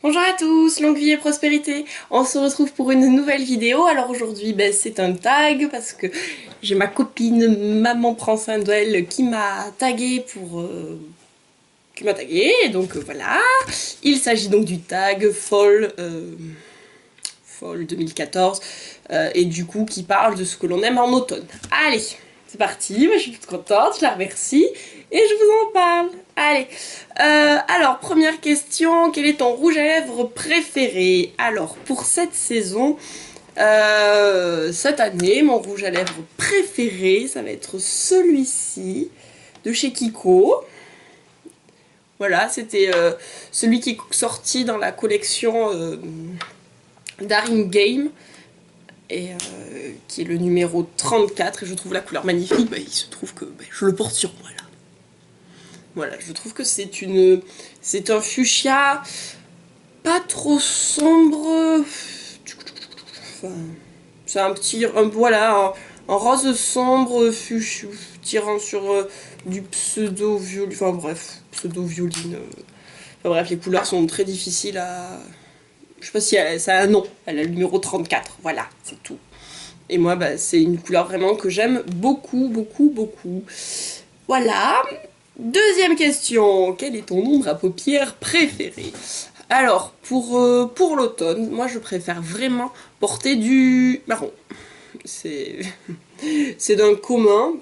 Bonjour à tous, longue vie et prospérité. On se retrouve pour une nouvelle vidéo. Alors aujourd'hui, c'est un tag parce que j'ai ma copine Maman prend soin d'elle qui m'a tagué et donc voilà. Il s'agit donc du tag Fall 2014 et du coup qui parle de ce que l'on aime en automne. Allez, c'est parti, moi je suis toute contente, je la remercie et je vous en parle. Allez, alors première question, quel est ton rouge à lèvres préféré? Alors pour cette saison, cette année, mon rouge à lèvres préféré, ça va être celui-ci de chez Kiko. Voilà, c'était celui qui est sorti dans la collection Daring Game et qui est le numéro 34 et je trouve la couleur magnifique. Il se trouve que je le porte sur moi là. Voilà, je trouve que c'est un fuchsia pas trop sombre. Enfin, c'est un rose sombre tirant sur du pseudo violine. Enfin bref, pseudo violine. Enfin bref, les couleurs sont très difficiles à. Je sais pas si ça a un nom. Elle a le numéro 34. Voilà, c'est tout. Et moi, c'est une couleur vraiment que j'aime beaucoup, beaucoup, beaucoup. Voilà. Deuxième question. Quel est ton ombre à paupières préféré? Alors, pour l'automne, moi je préfère vraiment porter du marron. C'est c'est d'un commun.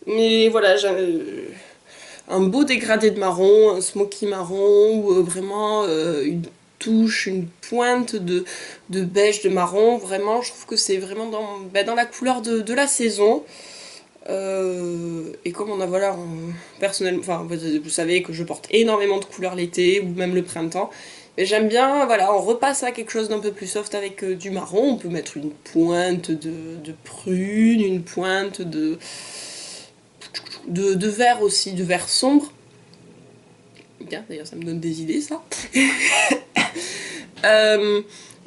Mais voilà, j'ai un beau dégradé de marron, un smoky marron, ou vraiment une touche, une pointe de beige, de marron. Vraiment, je trouve que c'est vraiment dans la couleur de la saison. Et comme on a personnellement, enfin vous savez que je porte énormément de couleurs l'été ou même le printemps, mais j'aime bien, voilà, on repasse à quelque chose d'un peu plus soft avec du marron. On peut mettre une pointe de prune, une pointe de vert aussi, de vert sombre. Bien, d'ailleurs ça me donne des idées ça.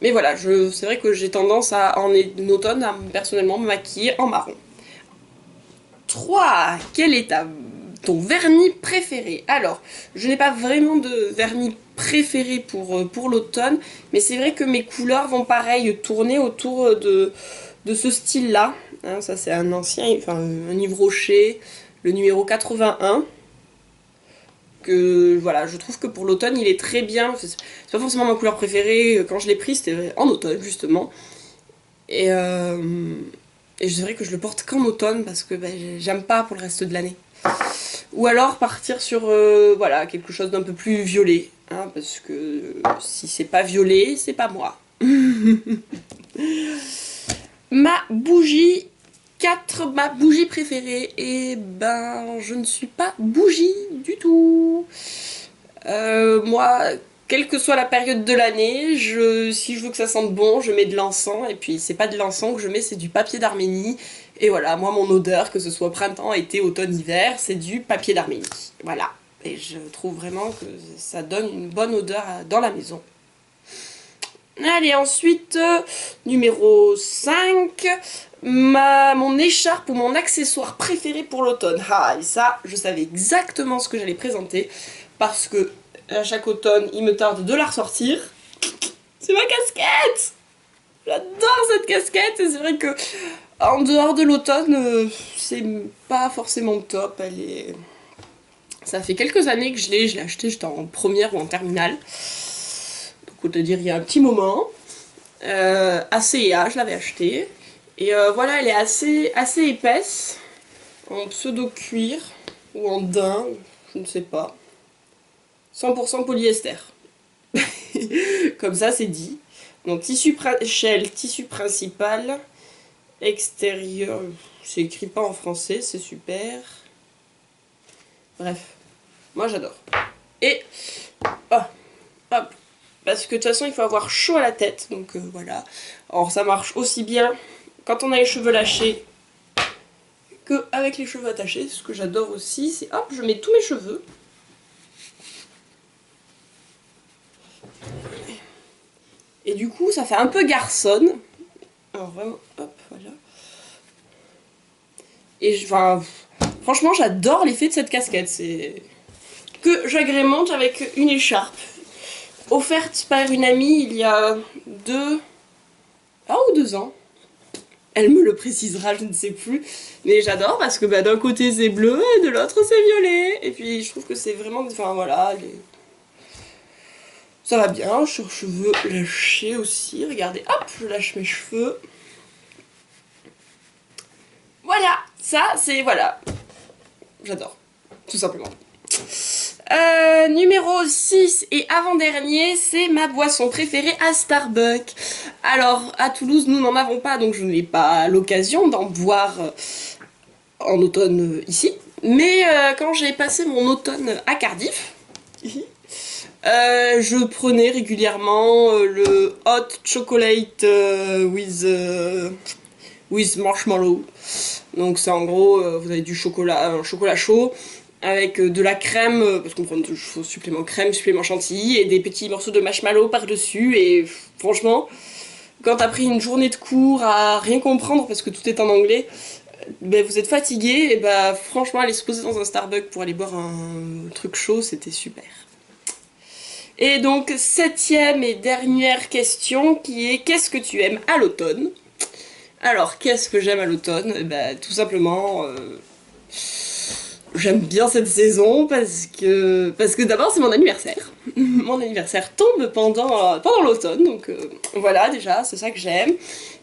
Mais voilà, c'est vrai que j'ai tendance en automne à personnellement me maquiller en marron. 3. Quel est ton vernis préféré? Alors, je n'ai pas vraiment de vernis préféré pour l'automne, mais c'est vrai que mes couleurs vont pareil tourner autour de ce style-là. Hein, ça c'est un ancien, enfin un Yves Rocher, le numéro 81. Que voilà, je trouve que pour l'automne il est très bien. C'est pas forcément ma couleur préférée. Quand je l'ai pris, c'était en automne justement. Et, et c'est vrai que je le porte qu'en automne parce que j'aime pas pour le reste de l'année. Ou alors partir sur voilà, quelque chose d'un peu plus violet. Hein, parce que si c'est pas violet, c'est pas moi. Ma bougie préférée, et je ne suis pas bougie du tout. Moi, quelle que soit la période de l'année, si je veux que ça sente bon, je mets de l'encens. Et puis, c'est pas de l'encens que je mets, c'est du papier d'Arménie. Et voilà, moi, mon odeur, que ce soit printemps, été, automne, hiver, c'est du papier d'Arménie. Voilà. Et je trouve vraiment que ça donne une bonne odeur dans la maison. Allez, ensuite, numéro 5, mon écharpe ou mon accessoire préféré pour l'automne. Ah, et ça, je savais exactement ce que j'allais présenter, parce que à chaque automne, il me tarde de la ressortir. C'est ma casquette! J'adore cette casquette, et c'est vrai que en dehors de l'automne, c'est pas forcément top. Ça fait quelques années que je l'ai acheté, j'étais en première ou en terminale. Donc autant dire il y a un petit moment. À CEA, je l'avais acheté. Et voilà, elle est assez épaisse, en pseudo-cuir, ou en daim, je ne sais pas. 100% polyester. Comme ça, c'est dit. Donc, tissu principal, extérieur, c'est écrit pas en français, c'est super. Bref, moi j'adore. Et, hop, parce que de toute façon, il faut avoir chaud à la tête, donc voilà. Alors, ça marche aussi bien quand on a les cheveux lâchés qu'avec les cheveux attachés. Ce que j'adore aussi, c'est hop, je mets tous mes cheveux. Et du coup, ça fait un peu garçonne. Alors vraiment, hop, voilà. Et franchement, j'adore l'effet de cette casquette. C'est que j'agrémente avec une écharpe offerte par une amie il y a 1 ou 2 ans. Elle me le précisera, je ne sais plus. Mais j'adore parce que d'un côté c'est bleu et de l'autre c'est violet. Et puis je trouve que c'est vraiment... Enfin voilà, ça va bien. Sur cheveux lâchés aussi. Regardez, hop, je lâche mes cheveux. Voilà, ça c'est... Voilà. J'adore, tout simplement. Numéro 6 et avant-dernier, c'est ma boisson préférée à Starbucks. Alors, à Toulouse, nous n'en avons pas, donc je n'ai pas l'occasion d'en boire en automne ici. Mais quand j'ai passé mon automne à Cardiff, je prenais régulièrement le hot chocolate with marshmallow. Donc c'est en gros, vous avez du chocolat, un chocolat chaud, avec de la crème, parce qu'on prend du supplément crème, supplément chantilly, et des petits morceaux de marshmallow par-dessus, et franchement, quand t'as pris une journée de cours à rien comprendre, parce que tout est en anglais, vous êtes fatigué, et franchement, aller se poser dans un Starbucks pour aller boire un truc chaud, c'était super. Et donc, 7e et dernière question, qui est, qu'est-ce que tu aimes à l'automne? Alors, qu'est-ce que j'aime à l'automne? Tout simplement... J'aime bien cette saison parce que d'abord c'est mon anniversaire. Mon anniversaire tombe pendant l'automne, donc voilà, déjà, c'est ça que j'aime.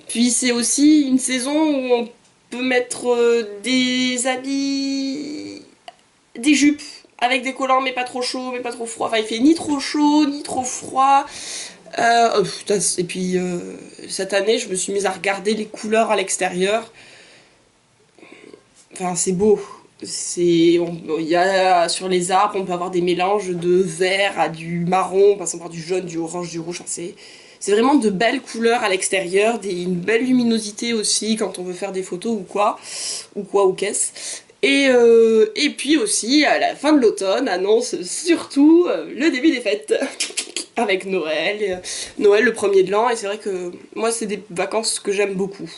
Puis c'est aussi une saison où on peut mettre des habits, des jupes avec des collants, mais pas trop chaud, mais pas trop froid. Enfin, il fait ni trop chaud, ni trop froid. Et puis cette année, je me suis mise à regarder les couleurs à l'extérieur. Enfin, c'est beau. Il y a sur les arbres, on peut avoir des mélanges de vert à du marron, passant par du jaune, du orange, du rouge. Enfin, c'est vraiment de belles couleurs à l'extérieur, une belle luminosité aussi quand on veut faire des photos ou qu'est-ce. Et puis aussi, à la fin de l'automne, annonce surtout le début des fêtes. Avec Noël, Noël le premier de l'an, et c'est vrai que moi c'est des vacances que j'aime beaucoup.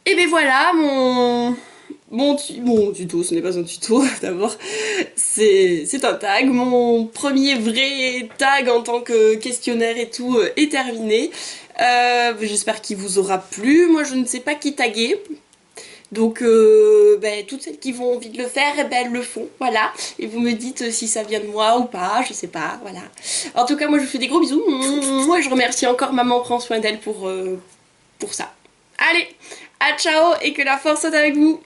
Et ben voilà, mon tuto, ce n'est pas un tuto d'abord, c'est un tag. Mon premier vrai tag en tant que questionnaire et tout est terminé. J'espère qu'il vous aura plu. Moi je ne sais pas qui taguer. Donc toutes celles qui vont envie de le faire, elles le font, voilà. Et vous me dites si ça vient de moi ou pas, je sais pas, voilà. En tout cas, moi je vous fais des gros bisous. Moi je remercie encore maman, prend soin d'elle pour ça. Allez, à ciao et que la force soit avec vous.